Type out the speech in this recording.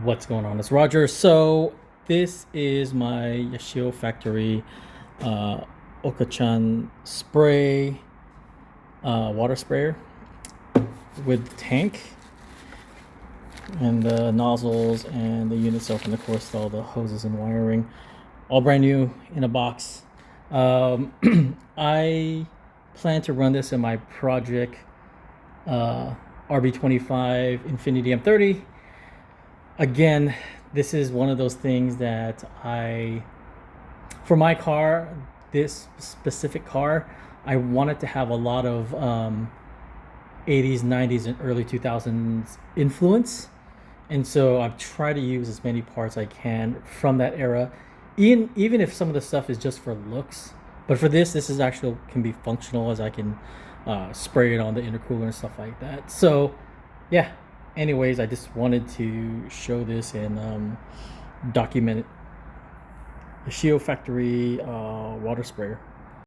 What's going on? It's Roger. So this is my Yashio Factory uh, oka-chan spray water sprayer with tank and the nozzles and the unit itself, and of course all the hoses and wiring, all brand new in a box. I plan to run this in my project uh, RB25 Infinity M30. Again, this is one of those things that for my car, this specific car, I wanted to have a lot of 80s, 90s, and early 2000s influence. And so I've tried to use as many parts I can from that era, even if some of the stuff is just for looks. But for this is actually can be functional, as I can spray it on the intercooler and stuff like that. So yeah, anyways, I just wanted to show this and document it. The Shio Factory water sprayer.